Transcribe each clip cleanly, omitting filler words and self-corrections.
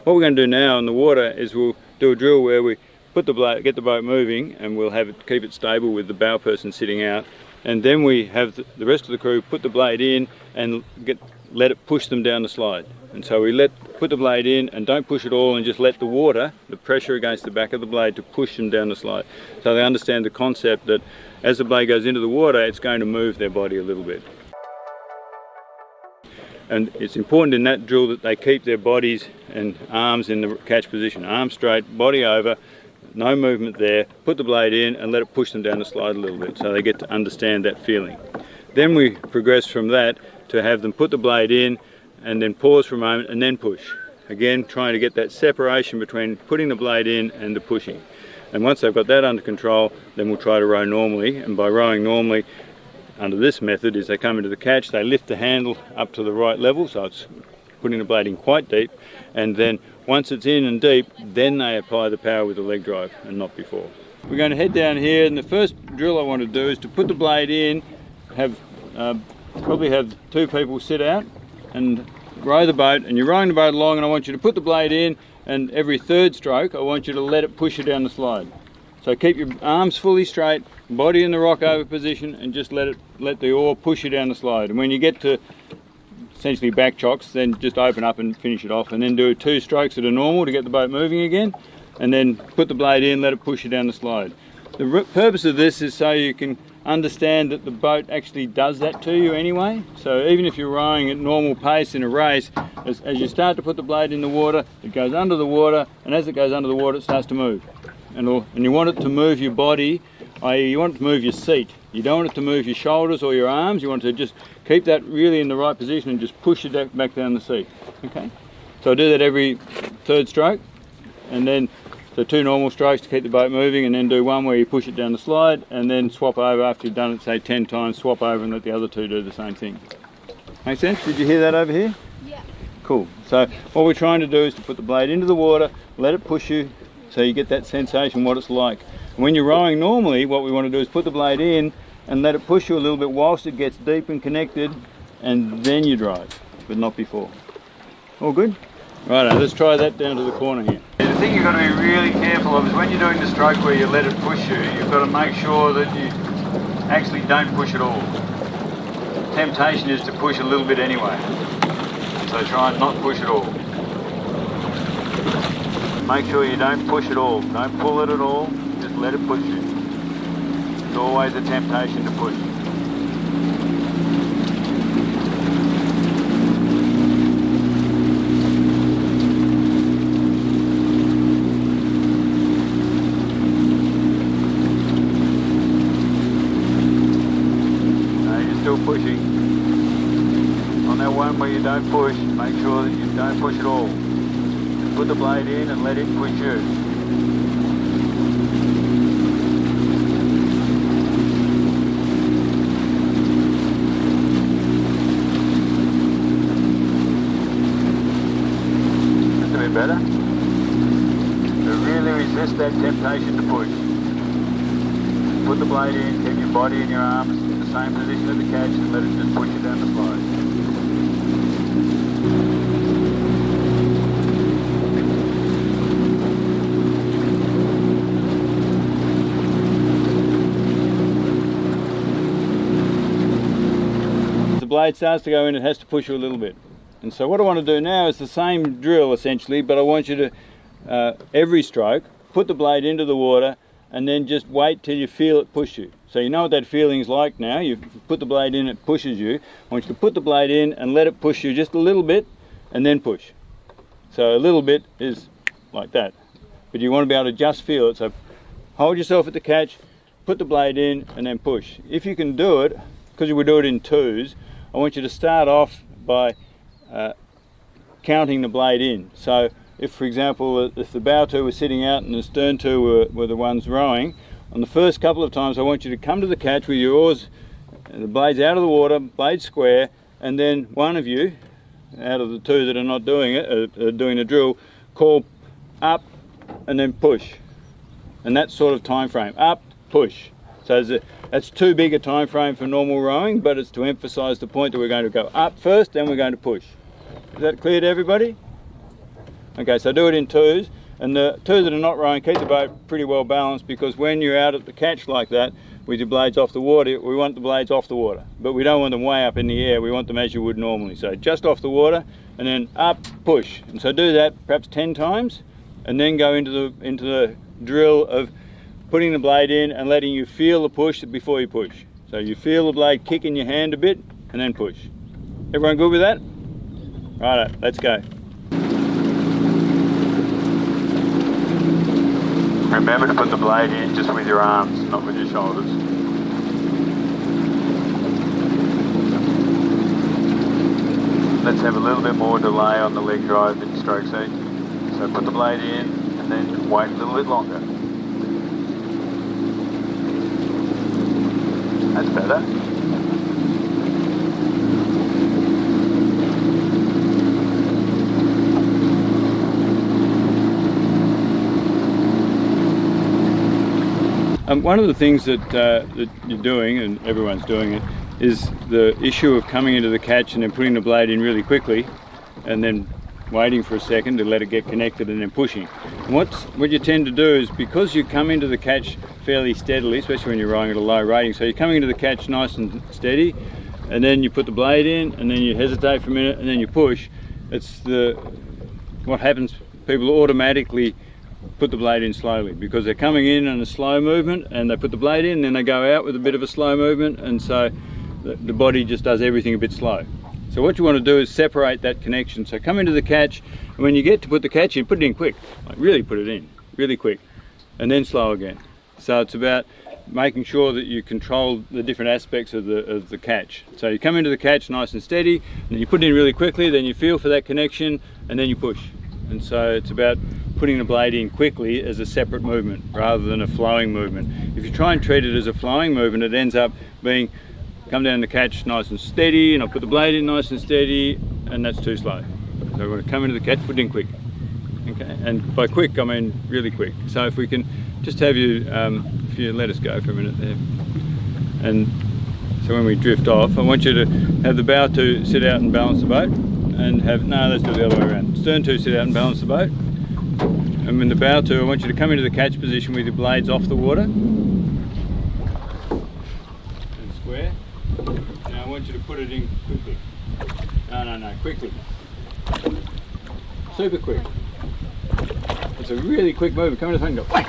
What we're going to do now in the water is we'll do a drill where we put the blade, get the boat moving, and we'll have it, keep it stable with the bow person sitting out, and then we have the rest of the crew put the blade in and let it push them down the slide. And so we put the blade in and don't push it all, and just let the water, the pressure against the back of the blade, to push them down the slide. So they understand the concept that as the blade goes into the water, it's going to move their body a little bit. And it's important in that drill that they keep their bodies and arms in the catch position. Arms straight, body over, no movement there. Put the blade in and let it push them down the slide a little bit, so they get to understand that feeling. Then we progress from that to have them put the blade in and then pause for a moment and then push. Again, trying to get that separation between putting the blade in and the pushing. And once they've got that under control, then we'll try to row normally. And by rowing normally, under this method, is they come into the catch, they lift the handle up to the right level, so it's putting the blade in quite deep, and then once it's in and deep, then they apply the power with the leg drive, and not before. We're going to head down here, and the first drill I want to do is to put the blade in, probably have two people sit out and row the boat, and you're rowing the boat along, and I want you to put the blade in, and every third stroke I want you to let it push you down the slide. So keep your arms fully straight, body in the rock over position, and just let the oar push you down the slide. And when you get to essentially back chocks, then just open up and finish it off, and then do 2 strokes that are normal to get the boat moving again, and then put the blade in, let it push you down the slide. The purpose of this is so you can understand that the boat actually does that to you anyway. So even if you're rowing at normal pace in a race, as you start to put the blade in the water, it goes under the water, and as it goes under the water, it starts to move. And you want it to move your body, i.e. you want it to move your seat. You don't want it to move your shoulders or your arms. You want to just keep that really in the right position and just push it back down the seat. Okay? So I do that every third stroke, and then so 2 normal strokes to keep the boat moving, and then do 1 where you push it down the slide, and then swap over after you've done it say 10 times, swap over and let the other 2 do the same thing. Make sense? Did you hear that over here? Yeah. Cool. So what we're trying to do is to put the blade into the water, let it push you, so you get that sensation what it's like. And when you're rowing normally, what we want to do is put the blade in and let it push you a little bit whilst it gets deep and connected, and then you drive, but not before. All good? Right, let's try that down to the corner here. The thing you've got to be really careful of is when you're doing the stroke where you let it push you, you've got to make sure that you actually don't push at all. The temptation is to push a little bit anyway, so try and not push at all. Make sure you don't push at all, don't pull it at all, just let it push you. It's always a temptation to push. No, you're still pushing. On that one where you don't push, make sure that you don't push at all. Put the blade in and let it push you. That's a bit better. So really resist that temptation to push. Put the blade in, keep your body and your arms in the same position at the catch, and let it just push you down the slide. Blade starts to go in, it has to push you a little bit. And so what I want to do now is the same drill essentially, but I want you to, every stroke, put the blade into the water and then just wait till you feel it push you. So you know what that feeling's like now. You put the blade in, it pushes you. I want you to put the blade in and let it push you just a little bit and then push. So a little bit is like that. But you want to be able to just feel it. So hold yourself at the catch, put the blade in and then push. If you can do it, because you would do it in 2s, I want you to start off by counting the blade in. So if, for example, if the bow 2 was sitting out and the stern 2 were the ones rowing, on the first couple of times I want you to come to the catch with your oars, the blades out of the water, blade square, and then one of you, out of the 2 that are not doing it, doing the drill, call up and then push. And that sort of time frame, up, push. So that's too big a time frame for normal rowing, but it's to emphasise the point that we're going to go up first, then we're going to push. Is that clear to everybody? Okay, so do it in twos, and the two that are not rowing, keep the boat pretty well balanced, because when you're out at the catch like that, with your blades off the water, we want the blades off the water, but we don't want them way up in the air. We want them as you would normally. So just off the water, and then up, push. And so do that perhaps 10 times, and then go into the drill of putting the blade in and letting you feel the push before you push. So you feel the blade kick in your hand a bit, and then push. Everyone good with that? Righto, let's go. Remember to put the blade in just with your arms, not with your shoulders. Let's have a little bit more delay on the leg drive in stroke seat. So put the blade in and then wait a little bit longer. That's better. One of the things that you're doing, and everyone's doing it, is the issue of coming into the catch and then putting the blade in really quickly and then waiting for a second to let it get connected and then pushing. And what you tend to do is, because you come into the catch fairly steadily, especially when you're rowing at a low rating, so you're coming into the catch nice and steady, and then you put the blade in and then you hesitate for a minute and then you push. What happens, people automatically put the blade in slowly because they're coming in a slow movement, and they put the blade in and then they go out with a bit of a slow movement, and so the body just does everything a bit slow. So what you want to do is separate that connection. So come into the catch, and when you get to put the catch in, put it in quick, like really put it in really quick, and then slow again. So it's about making sure that you control the different aspects of the catch. So you come into the catch nice and steady, and then you put it in really quickly, then you feel for that connection, and then you push. And so it's about putting the blade in quickly as a separate movement rather than a flowing movement. If you try and treat it as a flowing movement, it ends up being come down the catch nice and steady, and I put the blade in nice and steady, and that's too slow. So we're going to come into the catch, put it in quick. Okay, and by quick I mean really quick. So if we can just have you, if you let us go for a minute there, and so when we drift off, I want you to have the bow to sit out and balance the boat, and have, no, let's do it the other way around. Stern to sit out and balance the boat, and when the bow to, I want you to come into the catch position with your blades off the water, and square. Now I want you to put it in quickly. No, quickly. Super quick. It's a really quick move. Come to the front and go whack.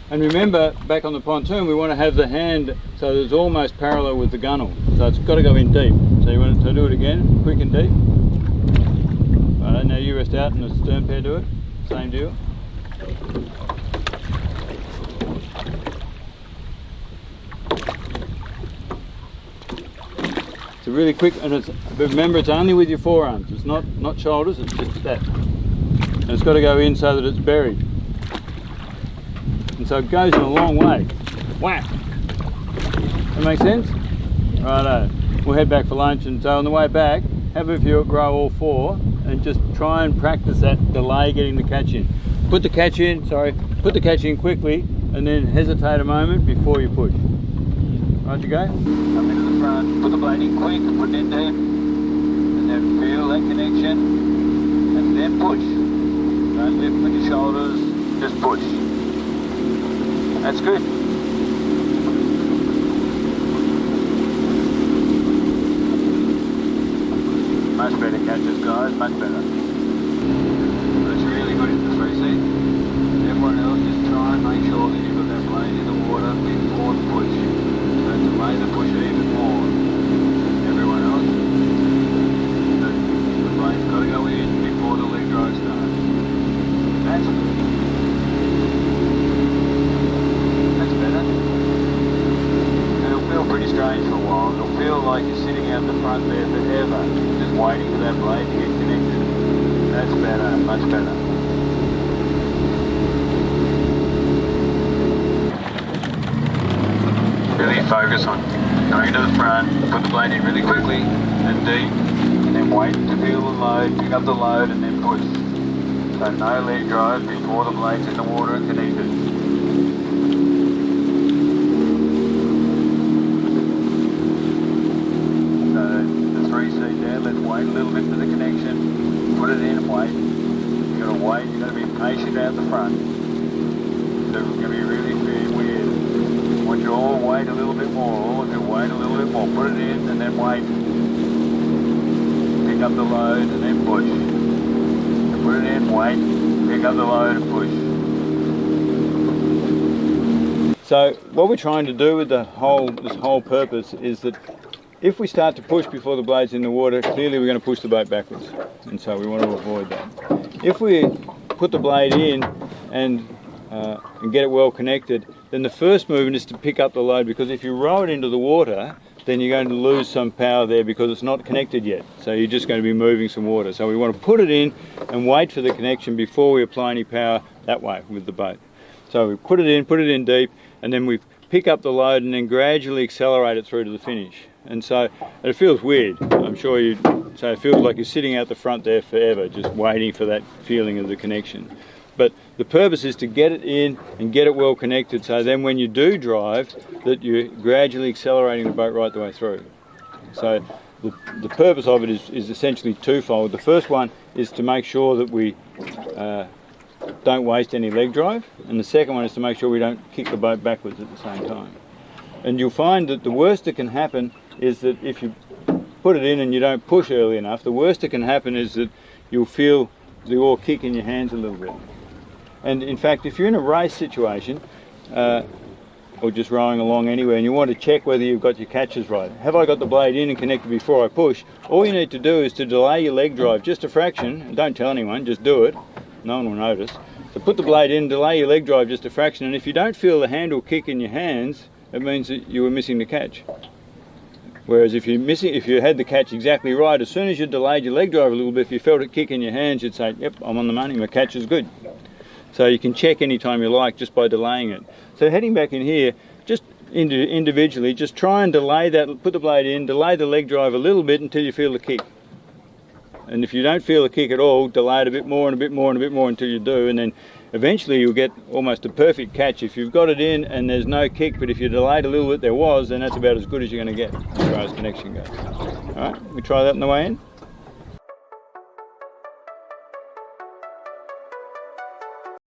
And remember, back on the pontoon, we want to have the hand so that it's almost parallel with the gunnel. So it's got to go in deep. So you want to do it again, quick and deep. Right, now you rest out and the stern pair do it. Same deal. It's a really quick, and remember, it's only with your forearms. It's not shoulders. It's just that. And it's got to go in so that it's buried. And so it goes in a long way. Whack! That make sense? Righto. We'll head back for lunch, and so on the way back, have a few row all four and just try and practice that delay getting the catch in. Put the catch in quickly, and then hesitate a moment before you push. Right, you go? Come into the front, put the blade in quick, put it in deep, and then feel that connection, and then push. Don't lift with your shoulders, just push. That's good. Much better catches, guys, much better. That's really good in the 3C. Everyone else, just try and make sure that you've got that blade in the water before the push. So delay the push even more. Everyone else, the blade's got to go in before the leg drive starts. That's better. And it'll feel pretty strange for a while. It'll feel like you're sitting out the front there forever, just waiting for that blade to get connected. That's better, much better. Really focus on going to the front, put the blade in really quickly and deep, and then wait to feel the load, pick up the load, and then push. So no leg drive before the blade's in the water and connected. So the 3C there, let's wait a little bit for the connection, put it in and wait. You've got to you've got to be patient out the front. So it's going to be really weird. I want you all to wait a little bit more. All of you wait a little bit more. Put it in and then wait. Pick up the load and then push. So put it in, wait, pick up the load and push. So what we're trying to do with this whole purpose is that if we start to push before the blade's in the water, clearly we're going to push the boat backwards, and so we want to avoid that. If we put the blade in and get it well connected, then the first movement is to pick up the load, because if you row it into the water, then you're going to lose some power there because it's not connected yet. So you're just going to be moving some water. So we want to put it in and wait for the connection before we apply any power that way with the boat. So we put it in deep, and then we pick up the load and then gradually accelerate it through to the finish. And so it feels weird, I'm sure you. So it feels like you're sitting out the front there forever, just waiting for that feeling of the connection. But the purpose is to get it in and get it well connected, so then when you do drive, that you're gradually accelerating the boat right the way through. So the purpose of it is essentially twofold. The first one is to make sure that we don't waste any leg drive, and the second one is to make sure we don't kick the boat backwards at the same time. And you'll find that the worst that can happen is that if you put it in and you don't push early enough, the worst that can happen is that you'll feel the oar kick in your hands a little bit. And in fact, if you're in a race situation, or just rowing along anywhere, and you want to check whether you've got your catches right, have I got the blade in and connected before I push? All you need to do is to delay your leg drive just a fraction, and don't tell anyone, just do it, no one will notice. So put the blade in, delay your leg drive just a fraction, and if you don't feel the handle kick in your hands, it means that you were missing the catch. Whereas if you had the catch exactly right, as soon as you delayed your leg drive a little bit, if you felt it kick in your hands, you'd say, yep, I'm on the money, my catch is good. So you can check anytime you like just by delaying it. So heading back in here, just individually, just try and delay that, put the blade in, delay the leg drive a little bit until you feel the kick. And if you don't feel the kick at all, delay it a bit more and a bit more and a bit more until you do, and then eventually you'll get almost a perfect catch. If you've got it in and there's no kick, but if you delayed a little bit there was, then that's about as good as you're going to get as far as connection goes. Alright, we try that on the way in.